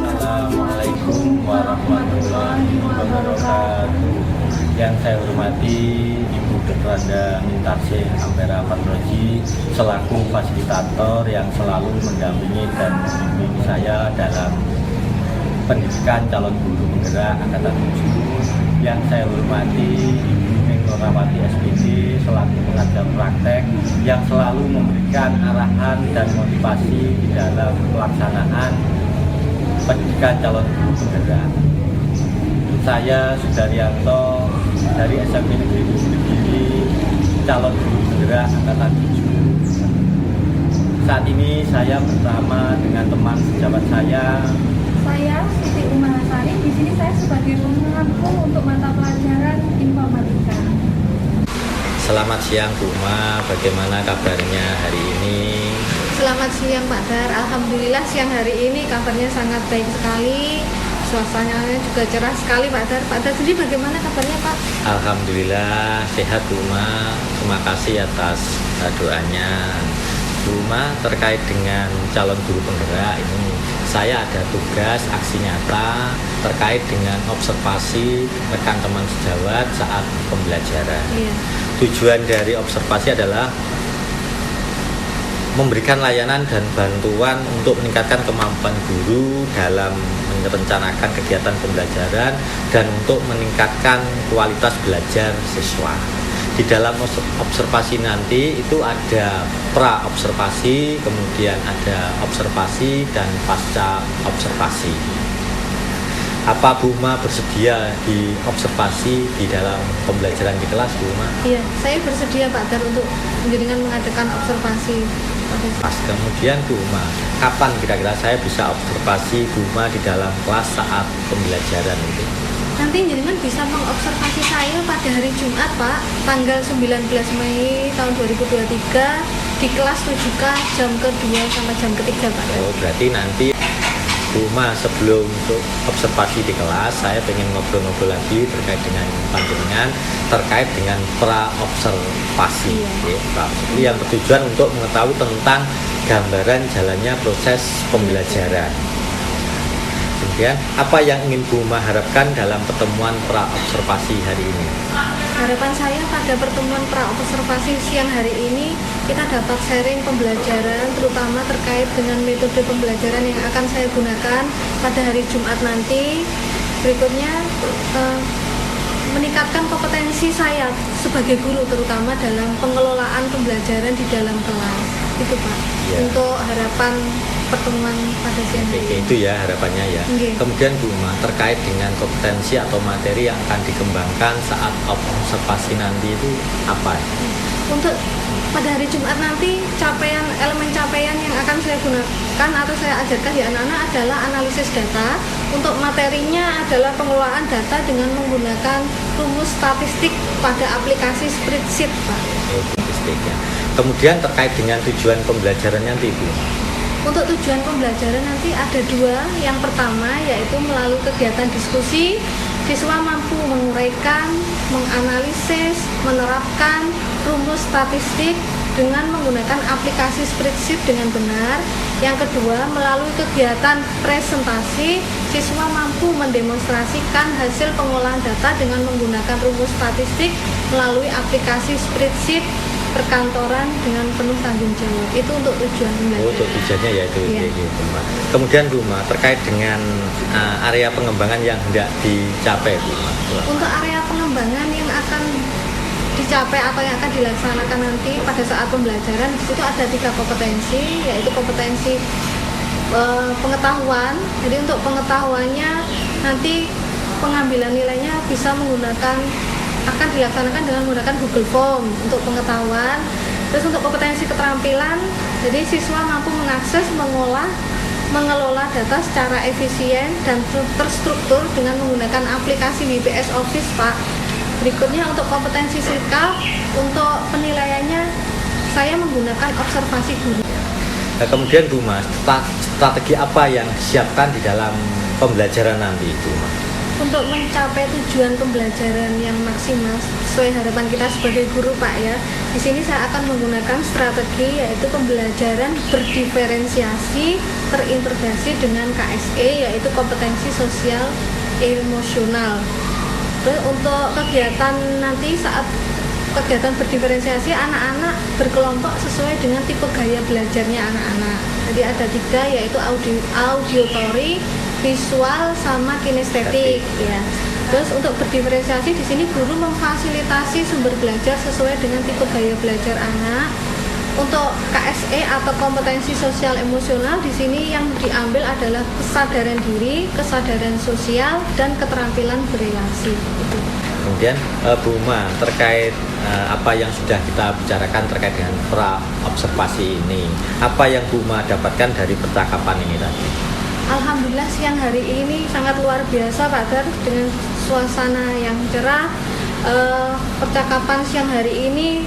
Assalamualaikum warahmatullahi wabarakatuh. Yang saya hormati Ibu Dr. Anda Mintarsih Ampera Patroji selaku fasilitator yang selalu mendampingi dan membimbing saya dalam pendidikan calon guru penggerak angkatan 7. Yang saya hormati Ibu Nurrawati SPD selaku pengajar praktek yang selalu memberikan arahan dan motivasi di dalam pelaksanaan pendidikan calon guru penggerak. Saya Sudaryanto dari SMP Negeri Kediri, calon guru penggerak angkatan 7. Saat ini saya bersama dengan teman sejawat saya. Saya Siti Umar Hasani. Di sini saya sebagai pengampu untuk mata pelajaran informatika. Selamat siang Bu Ma, bagaimana kabarnya hari ini? Selamat siang Pak Dar. Alhamdulillah siang hari ini kabarnya sangat baik sekali. Suasananya juga cerah sekali Pak Dar. Pak Dar sendiri bagaimana kabarnya Pak? Alhamdulillah sehat Bu Ma. Terima kasih atas doanya. Bu Ma, terkait dengan calon guru penggerak ini, saya ada tugas aksi nyata terkait dengan observasi rekan teman sejawat saat pembelajaran. Iya. Tujuan dari observasi adalah memberikan layanan dan bantuan untuk meningkatkan kemampuan guru dalam merencanakan kegiatan pembelajaran dan untuk meningkatkan kualitas belajar siswa. Di dalam observasi nanti itu ada pra-observasi, kemudian ada observasi dan pasca observasi. Apa Bu Ma bersedia di observasi di dalam pembelajaran di kelas, Bu Ma? Iya, saya bersedia Pak Dar untuk dengan mengadakan observasi. Pas kemudian Bu Ma, kapan kira-kira saya bisa observasi Bu Ma di dalam kelas saat pembelajaran itu? Nanti jenengan bisa mengobservasi saya pada hari Jumat Pak, tanggal 19 Mei tahun 2023 di kelas 7K jam ke-2 sampai jam ke-3 Pak. Oh, berarti nanti Bu Ma sebelum untuk observasi di kelas, saya pengen ngobrol-ngobrol lagi terkait dengan panjenengan terkait dengan pra-observasi. Iya. Yang bertujuan untuk mengetahui tentang gambaran jalannya proses pembelajaran. Kemudian, apa yang ingin Bu Ma harapkan dalam pertemuan pra-observasi hari ini? Harapan saya pada pertemuan pra-observasi siang hari ini kita dapat sharing pembelajaran terutama terkait dengan metode pembelajaran yang akan saya gunakan pada hari Jumat nanti. Berikutnya meningkatkan kompetensi saya sebagai guru terutama dalam pengelolaan pembelajaran di dalam kelas. Itu Pak. Ya. Untuk harapan pertemuan pada siang hari ini. Itu ya harapannya ya. Okay. Kemudian Bu Ma, terkait dengan kompetensi atau materi yang akan dikembangkan saat observasi nanti itu apa? Untuk pada hari Jumat nanti elemen capaian yang akan saya gunakan atau saya ajarkan di anak-anak adalah analisis data. Untuk materinya adalah pengelolaan data dengan menggunakan rumus statistik pada aplikasi spreadsheet Pak. Statistiknya. Kemudian terkait dengan tujuan pembelajaran nanti Bu. Untuk tujuan pembelajaran nanti ada dua. Yang pertama yaitu melalui kegiatan diskusi, siswa mampu menguraikan, menganalisis, menerapkan rumus statistik dengan menggunakan aplikasi spreadsheet dengan benar. Yang kedua, melalui kegiatan presentasi, siswa mampu mendemonstrasikan hasil pengolahan data dengan menggunakan rumus statistik melalui aplikasi spreadsheet perkantoran dengan penuh tanggung jawab. Itu untuk tujuan pembelajaran. Oh, untuk tujuannya ya itu. Iya. Gitu, Mbak. Kemudian Bu Ma, terkait dengan area pengembangan yang hendak dicapai Bu Ma. Untuk area pengembangan yang akan dicapai atau yang akan dilaksanakan nanti pada saat pembelajaran, di situ ada 3 kompetensi, yaitu kompetensi pengetahuan. Jadi untuk pengetahuannya nanti pengambilan nilainya bisa akan dilaksanakan dengan menggunakan Google Form untuk pengetahuan. Terus untuk kompetensi keterampilan, jadi siswa mampu mengakses, mengelola data secara efisien dan terstruktur dengan menggunakan aplikasi WPS Office, Pak. Berikutnya untuk kompetensi sikap, untuk penilaiannya saya menggunakan observasi guru. Nah, kemudian Bu Ma, strategi apa yang disiapkan di dalam pembelajaran nanti Bu Ma? Untuk mencapai tujuan pembelajaran yang maksimal sesuai harapan kita sebagai guru, Pak, ya. Di sini saya akan menggunakan strategi yaitu pembelajaran berdiferensiasi terintegrasi dengan KSE, yaitu kompetensi sosial emosional. Terus untuk kegiatan nanti saat kegiatan berdiferensiasi, anak-anak berkelompok sesuai dengan tipe gaya belajarnya anak-anak. Jadi ada 3, yaitu auditory, visual, sama kinestetik ya. Terus untuk berdiferensiasi di sini guru memfasilitasi sumber belajar sesuai dengan tipe gaya belajar anak. Untuk KSE atau kompetensi sosial emosional di sini yang diambil adalah kesadaran diri, kesadaran sosial, dan keterampilan berelasi. Itu. Kemudian Bu Ma, terkait apa yang sudah kita bicarakan terkait dengan pra observasi ini, apa yang Bu Ma dapatkan dari percakapan ini tadi? Alhamdulillah siang hari ini sangat luar biasa, Pak Dar, dengan suasana yang cerah. Percakapan siang hari ini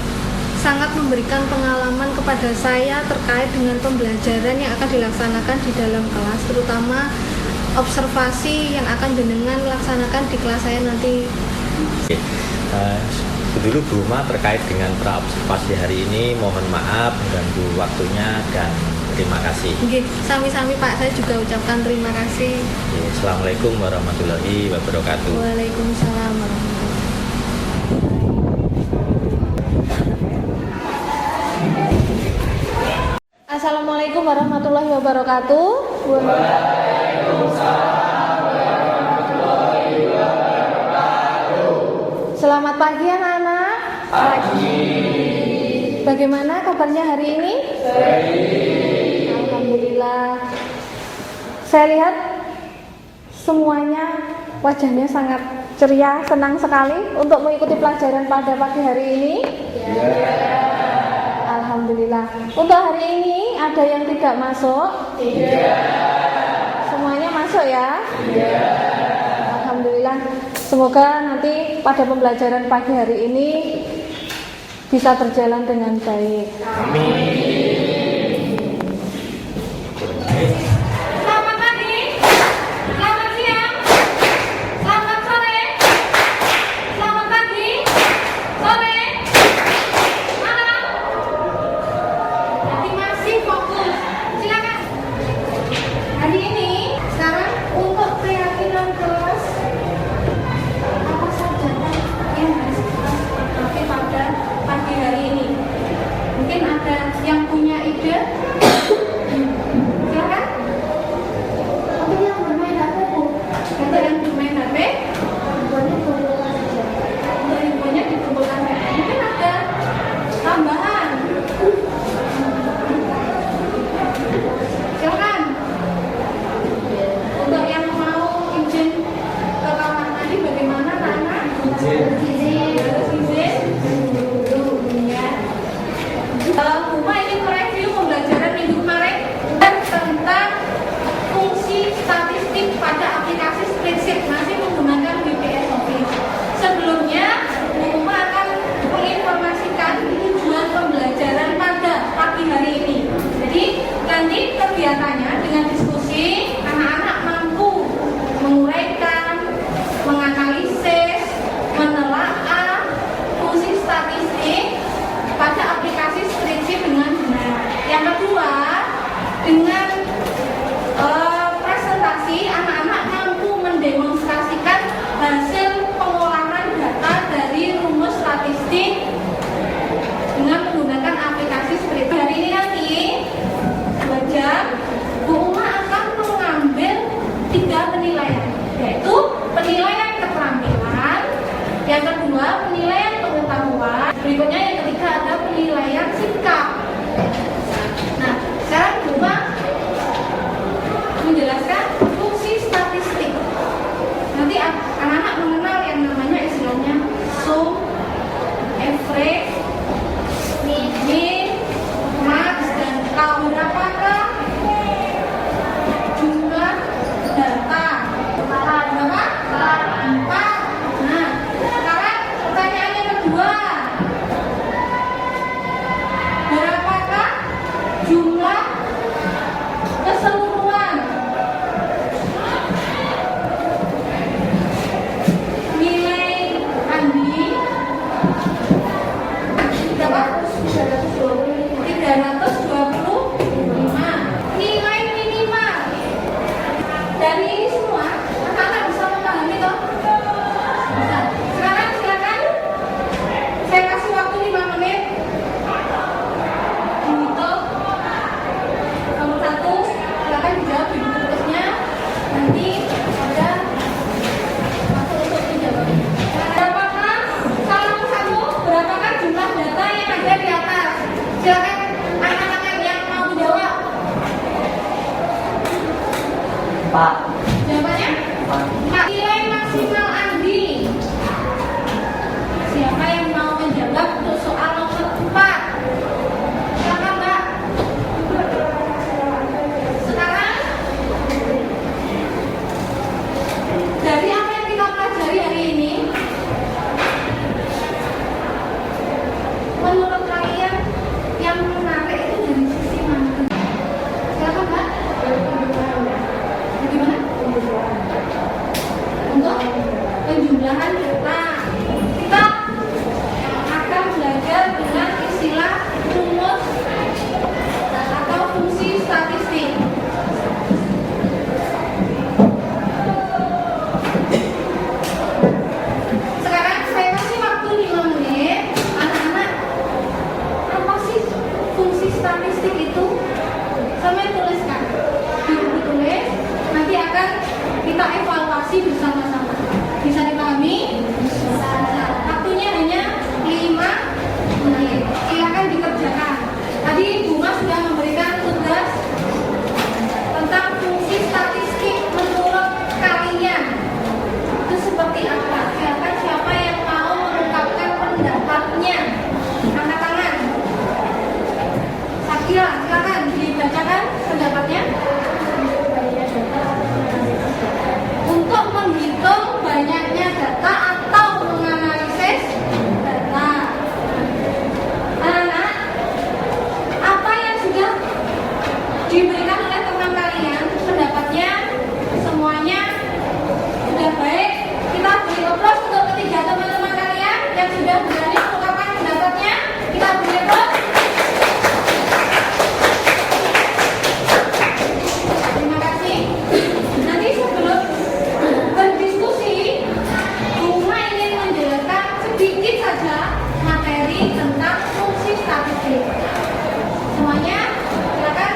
sangat memberikan pengalaman kepada saya terkait dengan pembelajaran yang akan dilaksanakan di dalam kelas, terutama observasi yang akan jenengan laksanakan di kelas saya nanti. Oke. Dulu Bu Ma terkait dengan pra observasi hari ini, mohon maaf mengganggu waktunya dan terima kasih. Oke, sami-sami Pak, saya juga ucapkan terima kasih. Oke, Assalamualaikum warahmatullahi wabarakatuh. Waalaikumsalam warahmatullahi wabarakatuh. Assalamualaikum warahmatullahi wabarakatuh. Selamat pagi anak-anak. Pagi. Bagaimana kabarnya hari ini? Baik. Alhamdulillah. Saya lihat semuanya wajahnya sangat ceria, senang sekali untuk mengikuti pelajaran pada pagi hari ini. Alhamdulillah. Untuk hari ini ada yang tidak masuk? Tidak. Semuanya masuk ya? Tidak. Alhamdulillah. Semoga nanti pada pembelajaran pagi hari ini bisa berjalan dengan baik. Amin. Selamat pagi, selamat siang, selamat sore, selamat pagi, sore, malam. Nanti masih fokus. Silakan. Hari ini sekarang untuk keyakinan kelas apa saja yang harus kita pakai pada pagi hari ini. Mungkin ada yang punya ide. Silakan. Untuk yang bermain HP, Bu. Untuk yang bermain HP, untuk infonya dikumpulkan saja. Mungkin ada tambahan. Silakan. Untuk yang mau izin ke kamar mandi, bagaimana, Nana? Izin. Ya. Bu Ma ingin mereview pembelajaran minggu kemarin tentang fungsi statistik pada aplikasi spreadsheet masih menggunakan WPS Office. Sebelumnya, Bu Ma akan menginformasikan tujuan pembelajaran pada pagi hari ini. Jadi, nanti kegiatannya dengan diskusi, anak-anak mampu menguraikan, menganalisis, menelaah fungsi statistik pada aplikasi spreadsheet dengan benar. Yang kedua, dengan presentasi, anak-anak mampu mendemonstrasikan hasil pengolahan data dari rumus statistik dengan menggunakan Angkat tangan yang mau menjawab. Pak. Jawabannya? Nilai maksimal Andi. Siapa yang mau menjawab untuk soal nomor 4? Silakan Mbak. Sekarang dari apa yang kita pelajari hari ini, menurut kalian yang menarik itu dari sisi mana? Silakan Mbak. Bagaimana? Untuk penjumlahan data, kita akan belajar dengan istilah rumus atau fungsi statistik. Sekarang saya kasih waktu 5 menit. Anak-anak, apa sih fungsi statistik itu? Sampai tuliskan. Ditulis, nanti akan kita evaluasi bersama-sama. Bisa dipahami? Waktunya hanya 5 menit. Silakan dikerjakan. Tadi Bu Mas sudah memberikan tugas tentang fungsi statistik menurut kalian. Itu seperti apa? Siapa yang mau mengungkapkan pendapatnya? Angkat tangan. Sakila, silakan dibacakan pendapatnya. Untuk menghitung banyaknya data atau menganalisis data. Anak-anak, apa yang sudah diberikan oleh teman kalian, pendapatnya semuanya sudah baik? Kita beri aplaus untuk ketiga teman-teman kalian yang sudah berani mengungkapkan pendapatnya. Kita beri aplaus. Terima kasih. Nanti sebelum berdiskusi, Buma ingin menjelaskan sedikit saja materi tentang fungsi statistik. Semuanya silakan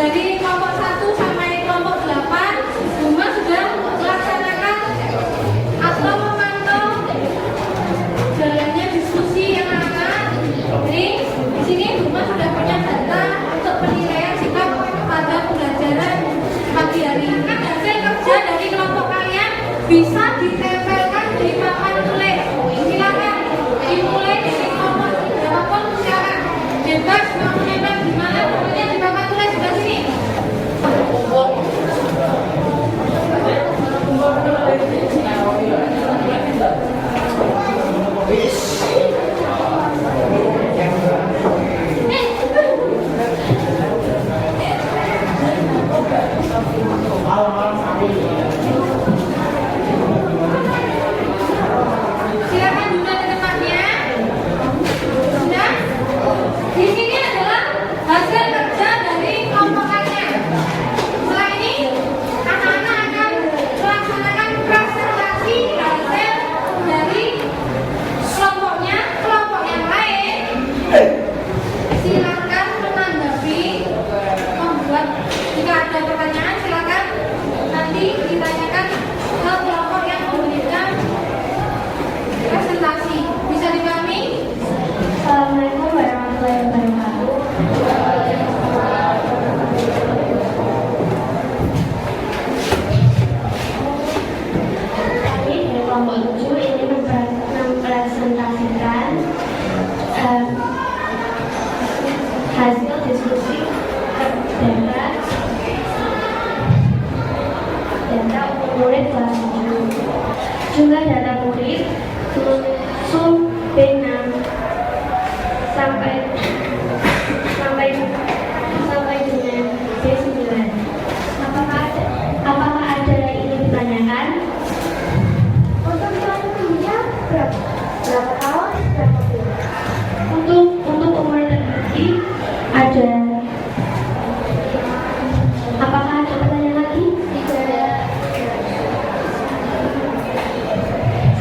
dari kelompok 1 sampai kelompok 8 Buma sudah melaksanakan atau memantau jalannya diskusi yang anak. Jadi di sini Buma sudah punya data untuk penilaian sikap pada pembelajaran pagi hari. Kan hasil kerja dari kelompok kalian bisa ditempelkan di papan tulis. Silakan dimulai dari kelompok berapapun, silakan bebas mau menempel di mana, pokoknya di papan tulis sebelah sini. Silakan duduk di tempatnya. Sudah? Di sini adalah hasil kerja dari kelompok kalian. Setelah ini, anak-anak akan melaksanakan presentasi hasil dari kelompoknya, kelompok yang lain. Silakan menanggapi, membuat jika ada pertanyaan silakan nanti ditanyakan ke kelompok yang memberikan presentasi. Bisa dipahami? Assalamualaikum warahmatullahi wabarakatuh. Kami dari kelompok 7 ini mempresentasikan hasil diskusi data untuk murid kelas 7. Jumlah data murid sum B6 sampai dengan B9. Apakah ada yang ingin ditanyakan? Untuk nilai tingginya berapa tahun? Berapa bulan? Untuk umur tertinggi ada. Apakah ada pertanyaan lagi? Tidak.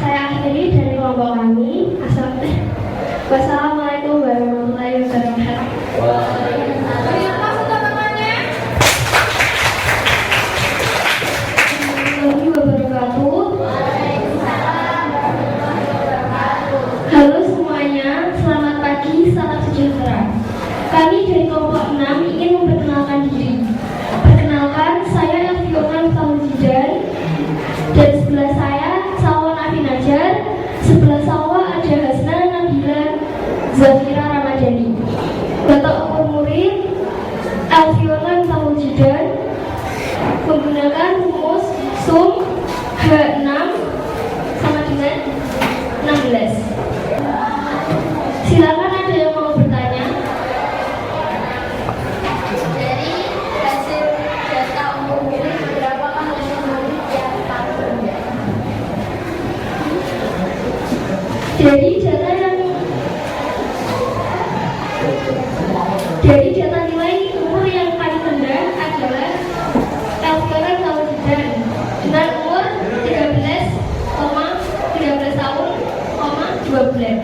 Saya akhiri dari kelompok kami. Wassalamualaikum warahmatullahi wabarakatuh. Terima kasih teman-temannya. Warahmatullahi wabarakatuh. Halo semuanya, selamat pagi, salam sejahtera. Kami dari kelompok 6 ingin memperkenalkan diri. Perkenalkan, saya Elviona Taujidan. Dan sebelah saya Salwa Nafi Najar. Sebelah Salwa ada Hasna Nabila Zafira Ramadhani. Bapak umur murid Elviona Taujidan menggunakan rumus sum H6 sama dengan 16. Silakan ada yang mau bertanya. Dari hasil data umur murid berapakah umur murid yang paling rendah? Dari data nilai umur yang paling rendah adalah Elviona Taujidan dengan umur 13 tahun, 2 bulan.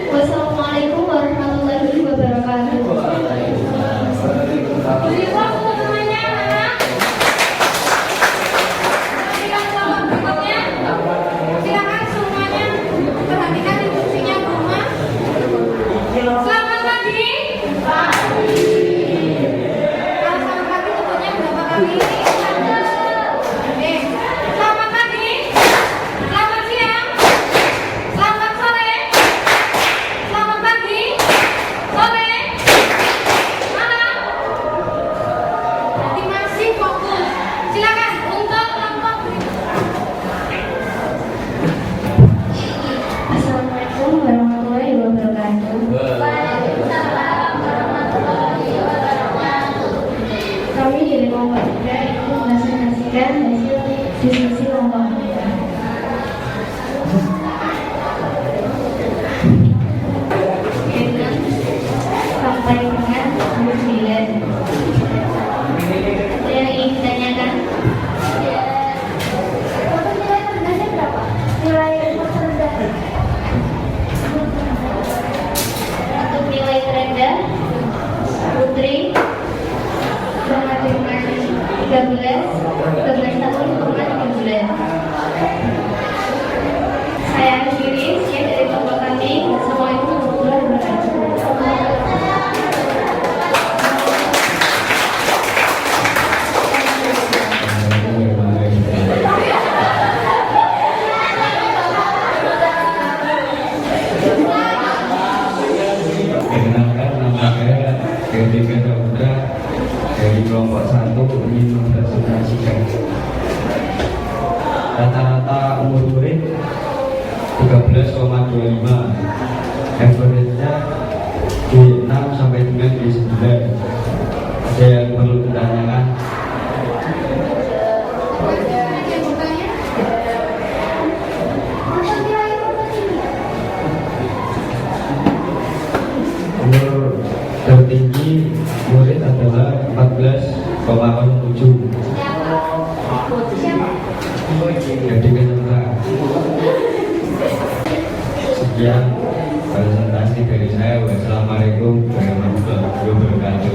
Wassalamualaikum warahmatullahi wabarakatuh. Beri waktu teman-temannya, anak. Perhatikan kelompok berikutnya. Silakan semuanya perhatikan instruksinya Buma. Selamat pagi. Kalau selamat pagi tentunya berapa kali? Selamat pagi. Selamat siang. Selamat sore. Selamat pagi. Sore. Malam. Nanti masih fokus. Silakan untuk kelompok Assalamualaikum warahmatullahi wabarakatuh. Waalaikumsalam warahmatullahi wabarakatuh. Kami dari kelompok 3 ingin mempresentasikan hasil diskusi kelompok kita. Sampai dengan 9. Ada yang ingin ditanyakan? Ya. Untuk nilai terendahnya berapa? Nilai terendah. Untuk nilai terendah, Putri tahun 13. Saya akhiri sekian dari kelompok kami. Assalamualaikum warahmatullahi wabarakatuh. Perkenalkan, nama saya Gede Putra dari kelompok 1 ingin mempresentasikan. Rata-rata umur murid 13,25, average-nya di 6 sampai dengan di 9. Ada yang perlu ditanyakan? Umur tertinggi murid adalah 14,07. Jadi kenyata. Sekian presentasi dari saya. Wassalamualaikum warahmatullahi wabarakatuh.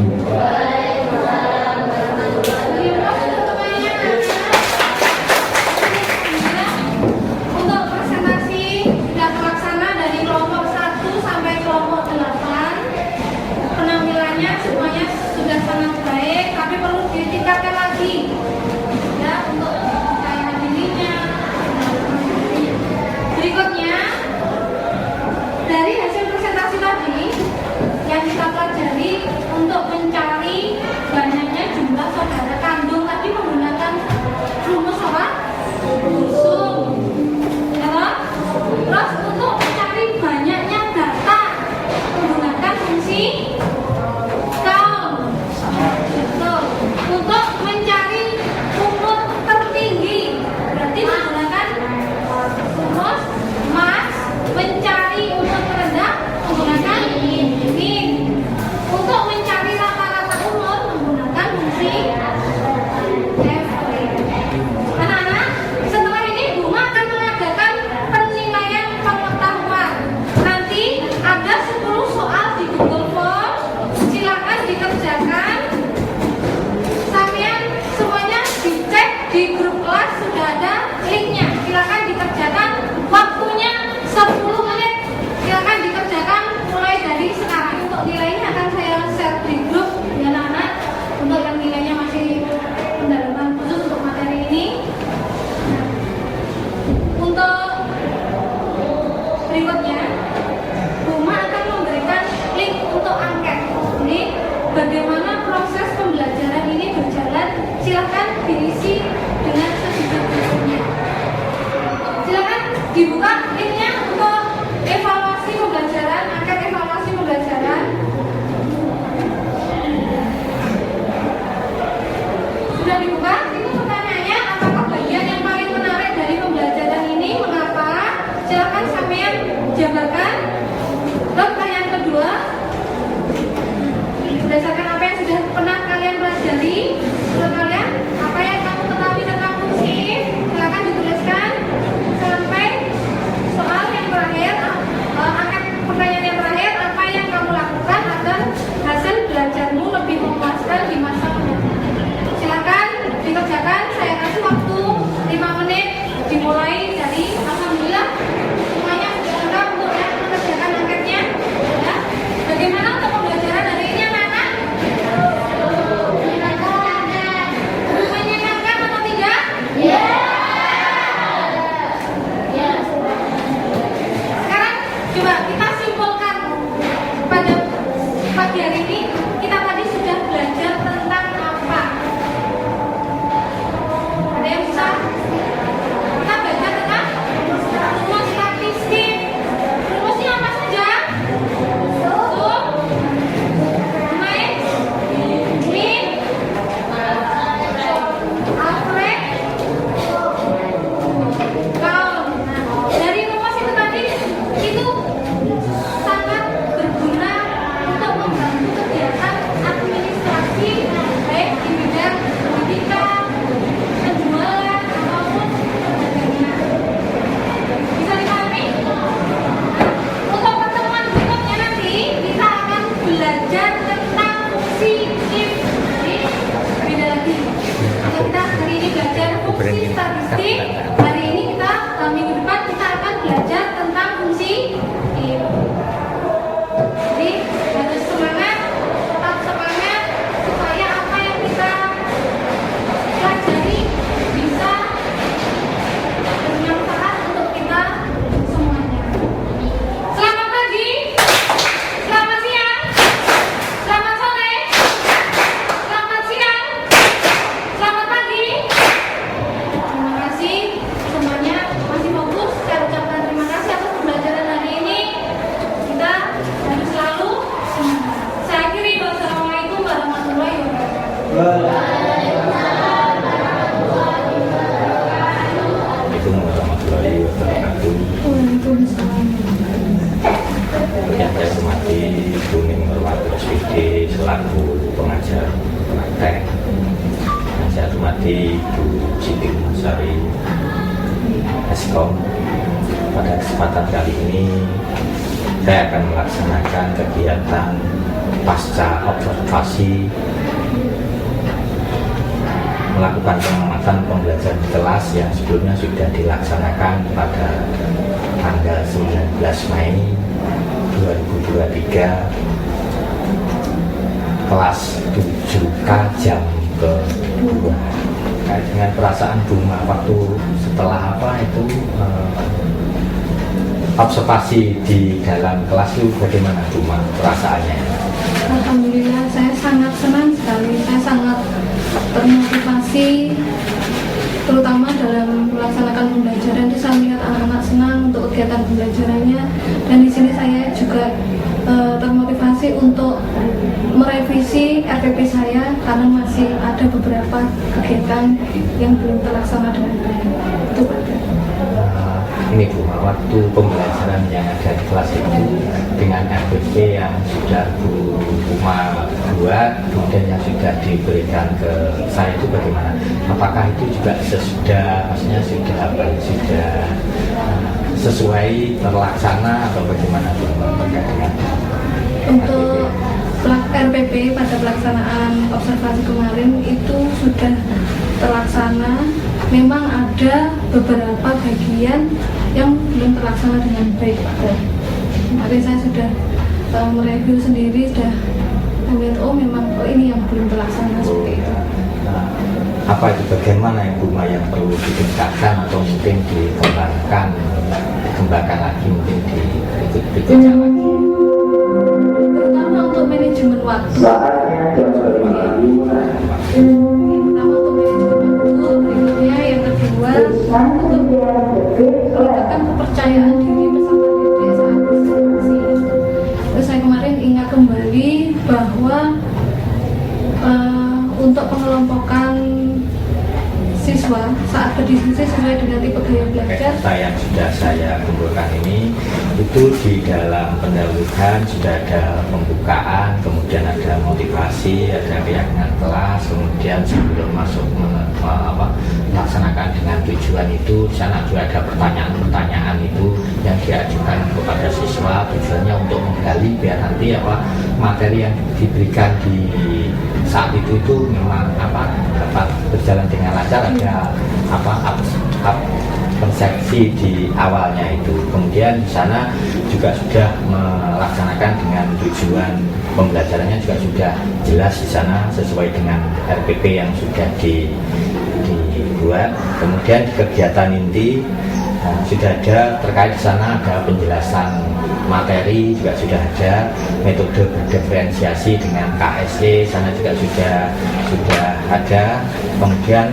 Untuk presentasi sudah terlaksana dari kelompok 1 sampai kelompok 8. Penampilannya semuanya sudah sangat baik, tapi perlu ditingkatkan lagi ya untuk percaya dirinya. Berikutnya dari hasil presentasi tadi yang kita pelajari untuk mencari banyaknya jumlah saudara kandung tadi menggunakan rumus apa? Sum. Ya toh? Terus untuk mencari banyaknya data menggunakan fungsi count. Betul. Untuk mencari umur tertinggi berarti menggunakan rumus max. Mencari umur terendah menggunakan min. Untuk mencari rata-rata umur menggunakan fungsi average. Anak-anak, setelah ini Buma akan mengadakan penilaian pengetahuan. Nanti ada 10 soal di Google Form. Silakan dikerjakan. Sampean semuanya dicek di grup kelas sudah ada linknya. Silakan dikerjakan. Waktunya 10 menit. Silakan dikerjakan mulai dari sekarang. Untuk nilainya akan saya share di grup ya anak-anak. Untuk yang nilainya masih pendalaman khusus untuk materi ini. Untuk berikutnya, Buma akan memberikan link untuk angket. Jadi, bagaimana proses pembelajaran ini berjalan, silakan diisi dengan sejujur-jujurnya. Silakan dibuka linknya untuk evaluasi pembelajaran, angket evaluasi pembelajaran. Sudah dibuka? Itu pertanyaannya, apakah bagian yang paling menarik dari pembelajaran ini? Mengapa? Silakan sampean jabarkan. Lalu pertanyaan kedua, berdasarkan apa yang sudah pernah kalian pelajari, menurut kalian apa yang kamu ketahui tentang fungsi? Silakan dituliskan sampai soal yang terakhir, angkat pertanyaan yang terakhir, apa yang kamu lakukan agar hasil belajarmu lebih memuaskan di masa mendatang. Silakan dikerjakan. fungsi statistik. Hari ini kita minggu depan kita akan belajar tentang fungsi if. Jadi harus semangat, tetap semangat supaya apa yang kita pelajari bisa bermanfaat untuk kita semuanya. Selamat pagi, selamat siang, selamat sore, selamat siang, selamat pagi. Terima kasih semuanya masih fokus. Saya ucapkan terima kasih atas pembelajaran hari ini. Kita harus selalu semangat. Saya akhiri, wassalamualaikum warahmatullahi wabarakatuh. Assalamualaikum warahmatullahi wabarakatuh. Waalaikumsalam. Yang saya hormati Bu Ningmerwati SPD selaku pengajar praktek. Yang saya hormati Bu Siti Masari Eskom. Pada kesempatan kali ini saya akan melaksanakan kegiatan pasca observasi, melakukan pengamatan pembelajaran di kelas yang sebelumnya sudah dilaksanakan pada tanggal 19 Mei 2023 kelas 7K jam kedua. Terkait dengan perasaan Buma waktu setelah observasi di dalam kelas itu bagaimana Buma perasaannya? Alhamdulillah, saya sangat senang sekali. Saya sangat termotivasi, terutama dalam melaksanakan pembelajaran. Itu saya melihat anak-anak senang untuk kegiatan pembelajarannya, dan di sini saya juga termotivasi untuk merevisi RPP saya karena masih ada beberapa kegiatan yang belum terlaksana dengan baik. Itu Pak. Ini Bu, waktu pembelajaran yang ada di kelas itu dengan RPP yang sudah Bu Uma buat, kemudian yang sudah diberikan ke saya itu bagaimana? Apakah itu juga sudah sesuai terlaksana atau bagaimana Bu terkait dengan Untuk RPP pada pelaksanaan observasi kemarin itu sudah terlaksana. Memang ada beberapa bagian yang belum terlaksana dengan baik, Pak. Kemarin saya sudah mereview sendiri, sudah melihat memang ini yang belum terlaksana seperti itu. Apa itu, bagaimana yang Buma yang perlu ditingkatkan atau mungkin dikembangkan lagi, mungkin berikutnya lagi? Terutama untuk manajemen waktu. Terutama untuk manajemen waktu. Berikutnya yang kedua, untuk meningkatkan kepercayaan diri bersama diri saat observasi. Terus saya kemarin ingat kembali bahwa untuk pengelompokan siswa saat berdiskusi sesuai dengan tipe gaya belajar. Data yang sudah saya kumpulkan ini itu di dalam pendahuluan sudah ada pembukaan, kemudian ada motivasi, ada keyakinan kelas, kemudian sebelum masuk melaksanakan dengan tujuan itu, di sana juga ada pertanyaan-pertanyaan itu yang diajukan kepada siswa, tujuannya untuk menggali biar nanti materi yang diberikan di saat itu memang dapat berjalan dengan lancar. Ada persepsi di awalnya itu, kemudian di sana juga sudah melaksanakan dengan tujuan pembelajarannya juga sudah jelas di sana sesuai dengan RPP yang sudah dibuat. Kemudian di kegiatan inti sudah ada terkait di sana, ada penjelasan materi juga sudah ada, metode berdiferensiasi dengan KSE sana juga sudah ada, kemudian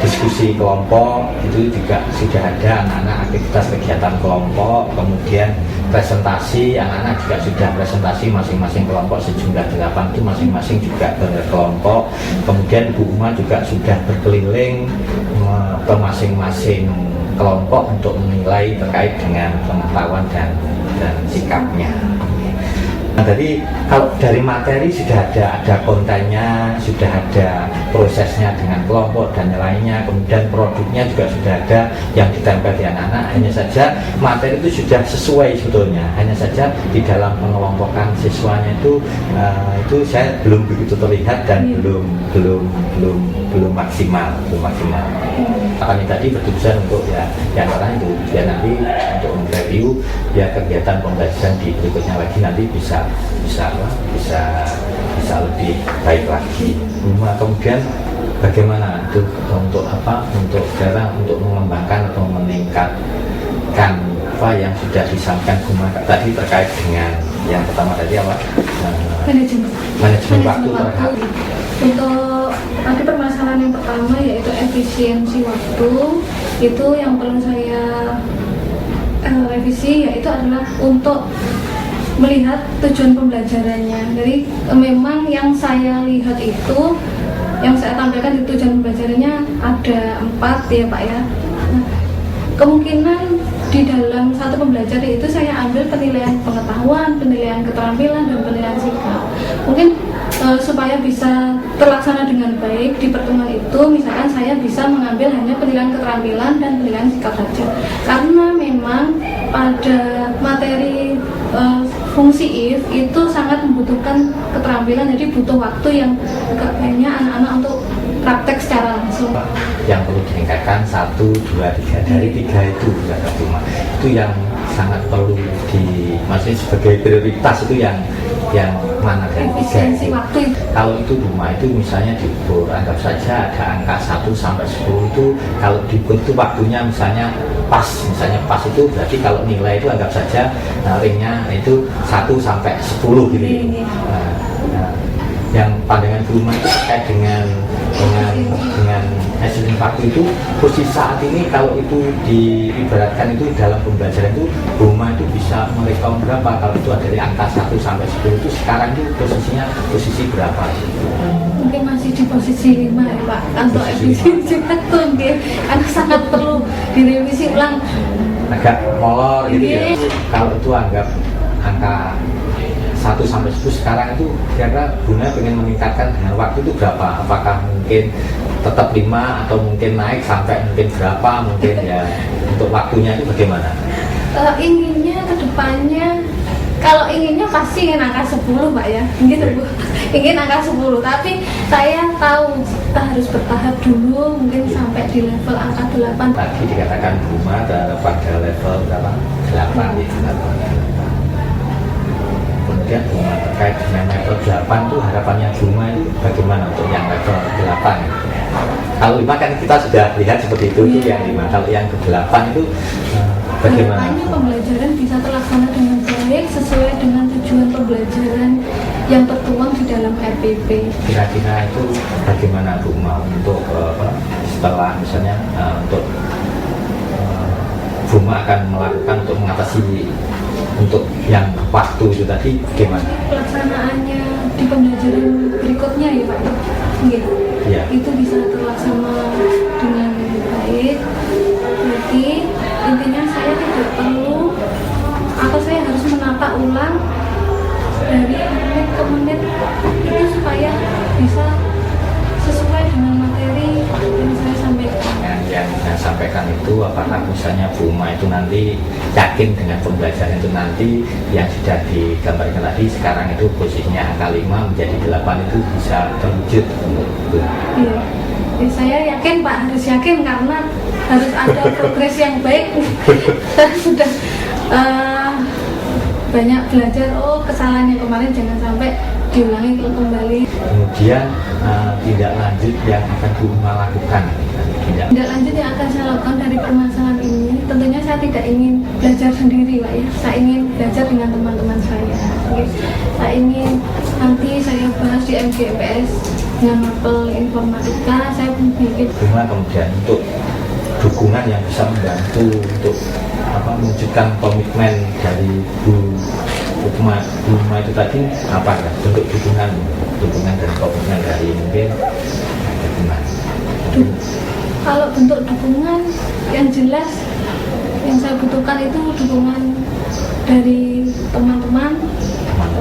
diskusi kelompok itu juga sudah ada, anak-anak aktivitas kegiatan kelompok, kemudian presentasi, anak-anak juga sudah presentasi masing-masing kelompok sejumlah 8 itu masing-masing juga berkelompok, kemudian Bu Uma juga sudah berkeliling ke masing-masing kelompok untuk menilai terkait dengan pengetahuan dan sikapnya. Nah, jadi kalau dari materi sudah ada kontennya, sudah ada prosesnya dengan kelompok dan lainnya, kemudian produknya juga sudah ada yang ditempel di anak-anak. Hanya saja materi itu sudah sesuai sebetulnya. Hanya saja di dalam pengelompokan siswanya itu saya belum begitu terlihat dan belum maksimal. Kami tadi bertujuan untuk yang orang itu biar nanti untuk mereview ya kegiatan pembelajaran di berikutnya lagi nanti bisa lebih baik lagi. Kemudian bagaimana itu untuk untuk mengembangkan atau meningkatkan apa yang sudah disampaikan Buma tadi terkait dengan yang pertama tadi apa? Manajemen waktu terhadap. Untuk tadi permasalahan yang pertama yaitu efisiensi waktu, itu yang perlu saya revisi, yaitu adalah untuk melihat tujuan pembelajarannya. Jadi memang yang saya lihat itu, yang saya tampilkan di tujuan pembelajarannya ada 4 ya Pak ya. Nah, kemungkinan di dalam satu pembelajaran itu saya ambil penilaian pengetahuan, penilaian keterampilan, dan penilaian sikap. Mungkin supaya bisa terlaksana dengan baik di pertemuan itu, misalkan saya bisa mengambil hanya penilaian keterampilan dan penilaian sikap saja, karena memang pada materi fungsi if itu sangat membutuhkan keterampilan, jadi butuh waktu yang agak banyak anak-anak untuk praktek secara langsung. Yang perlu ditingkatkan 1, 2, 3 dari 3 itu Kak Buma. Itu yang sangat perlu maksudnya sebagai prioritas itu yang mana dari 3 efisiensi itu. waktu. Kalau itu Buma itu misalnya diukur, anggap saja ada angka 1 sampai 10 itu kalau diukur itu waktunya misalnya pas itu berarti kalau nilai itu anggap saja ringnya itu 1 sampai 10 gitu. Yang pandangan Buma itu terkait dengan hasil waktu itu posisi saat ini kalau itu diibaratkan itu dalam pembelajaran itu Buma itu bisa merekam berapa kalau itu dari angka 1 sampai 10 itu sekarang itu posisi berapa sih? Mungkin masih di posisi 5 ya Pak, untuk efisiensi waktu karena sangat perlu direvisi ulang. Agak molor gitu ya. Kalau itu anggap angka 1 sampai 10 sekarang itu kira-kira Buna pengen meningkatkan dengan waktu itu berapa? Apakah mungkin tetap 5 atau mungkin naik sampai mungkin berapa? Mungkin ya untuk waktunya itu bagaimana? Inginnya ke depannya, kalau inginnya pasti ingin angka 10 Pak ya, gitu Bu. Ingin angka 10, tapi saya tahu kita harus bertahap dulu, mungkin sampai di level angka 8. Tadi dikatakan Buma pada level berapa? 8 itu. Kemudian Buma terkait dengan level 8 itu harapannya Buma itu bagaimana untuk yang level 8? Kalau 5 kan kita sudah lihat seperti itu, itu yang 5. Kalau yang ke-8 itu bagaimana? Harapannya pembelajaran bisa terlaksana dengan baik sesuai dengan tujuan pembelajaran yang tertuang di dalam RPP. Kira-kira itu bagaimana Buma untuk setelah misalnya untuk Buma akan melakukan untuk mengatasi untuk yang waktu itu tadi bagaimana? Pelaksanaannya di pembelajaran berikutnya ya Pak ya? Ya. Itu bisa terlaksana dengan baik. Jadi intinya saya tidak perlu atau saya harus menata ulang dari menit ke menit itu supaya bisa sesuai dengan materi yang saya sampaikan. Yang saya sampaikan itu apakah misalnya Buma itu nanti yakin dengan pembelajaran itu nanti yang sudah digambarkan tadi sekarang itu posisinya angka 5 menjadi 8 itu bisa terwujud untuk itu. Iya. Ya, saya yakin Pak, harus yakin karena harus ada progres yang baik. Saya sudah banyak belajar, kesalahan yang kemarin jangan sampai diulangi kembali. Kemudian tindak lanjut yang akan Buma lakukan. Tindak lanjut yang akan saya lakukan dari permasalahan ini, tentunya saya tidak ingin belajar sendiri Pak ya. Saya ingin belajar dengan teman-teman saya. Oke. Saya ingin nanti saya bahas di MGPS dengan mapel informatika. Saya bikin Buma kemudian untuk dukungan yang bisa membantu untuk mewujudkan komitmen dari Buma itu tadi apa ya? Bentuk dukungan dan komitmen dari mungkin dukungan. Kalau bentuk dukungan yang jelas yang saya butuhkan itu dukungan dari teman-teman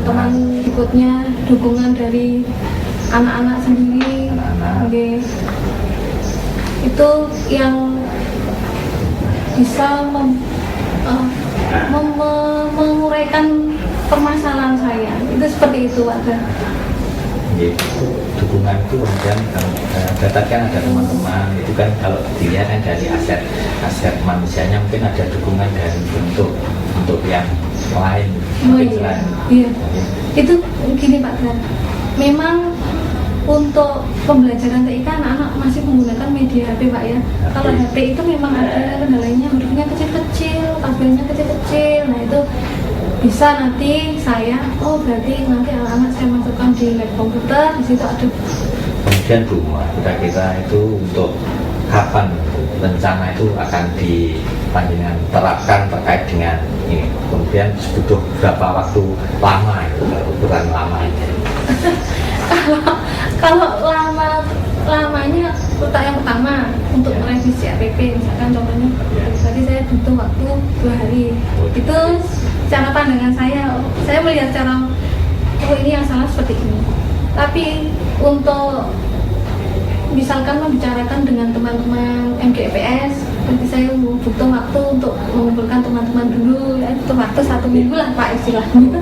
teman berikutnya dukungan dari anak-anak sendiri. Anak-anak. Oke. Itu yang bisa menguraikan permasalahan saya. Itu seperti itu, Pak. Itu dukungan itu kemudian data kan ada teman-teman itu kan kalau dilihat kan dari aset manusianya mungkin ada dukungan dari untuk yang lain Oh mungkin iya, selain. iya. Itu gini Pak Gan, memang untuk pembelajaran TIK anak-anak masih menggunakan media HP Pak ya. Kalau HP itu memang ada kendalanya, hurufnya kecil-kecil, tabelnya kecil-kecil. Nah itu bisa nanti saya, oh berarti nanti anak-anak saya masukkan di lab komputer, di situ ada. Kemudian Bu, kira-kira itu untuk kapan rencana itu akan dipanjenengan terapkan terkait dengan ini? Kemudian butuh berapa waktu lama itu, ukuran lama itu? Kalau lamanya yang pertama untuk merevisi APP misalkan contohnya, tadi saya butuh waktu 2 hari. Itu cara pandangan saya melihat cara oh ini yang salah seperti ini. Tapi untuk misalkan membicarakan dengan teman-teman MGPS, nanti saya butuh waktu untuk mengumpulkan teman-teman dulu, ya butuh waktu 1 minggu lah Pak istilahnya.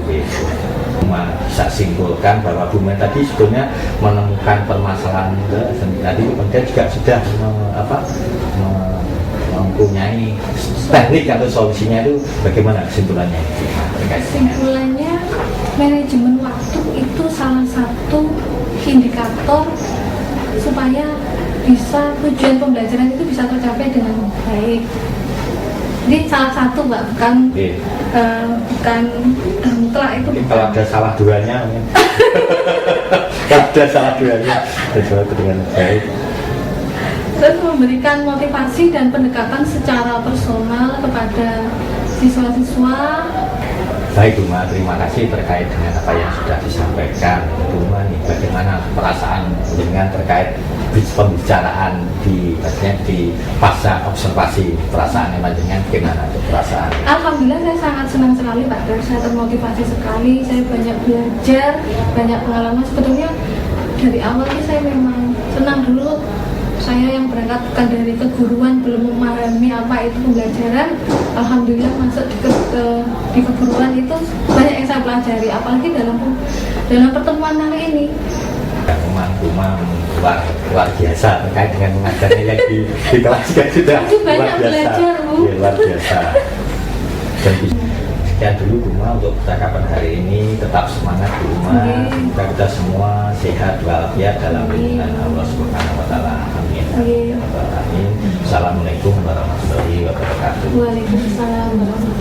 Bisa simpulkan bahwa Bu Men tadi sebetulnya menemukan permasalahan tadi, kemudian juga sudah mempunyai teknik atau solusinya. Itu bagaimana kesimpulannya? Kesimpulannya, manajemen waktu itu salah satu indikator supaya bisa tujuan pembelajaran itu bisa tercapai dengan baik. Jadi salah satu Mbak, bukan mutlak itu. Kalau ada salah duanya, kalau ada salah duanya, terjawab dengan baik. Terus memberikan motivasi dan pendekatan secara personal kepada siswa-siswa. Baik Bu Ma, terima kasih terkait dengan apa yang sudah disampaikan. Bu Ma, bagaimana perasaan dengan terkait pembicaraan di pasca observasi, perasaan yang dengan bagaimana untuk perasaan? Alhamdulillah saya sangat senang sekali Pak, saya termotivasi sekali, saya banyak belajar, banyak pengalaman. Sebetulnya dari awal ini saya memang senang dulu. Saya yang berangkat dari keguruan belum memahami apa itu pembelajaran. Alhamdulillah masuk di keguruan itu banyak yang saya pelajari, apalagi dalam pertemuan hari ini. Rumah luar biasa terkait dengan mengajarnya yang di kelas kan sudah banyak belajar Bu. Ya, luar biasa. Dan sekian dulu Bu Ma untuk percakapan hari ini. Tetap semangat Bu Ma. Semoga kita semua sehat walafiat dalam lindungan Allah Subhanahu wa taala. Amin. Amin. Assalamualaikum warahmatullahi wabarakatuh. Waalaikumsalam warahmatullahi wabarakatuh.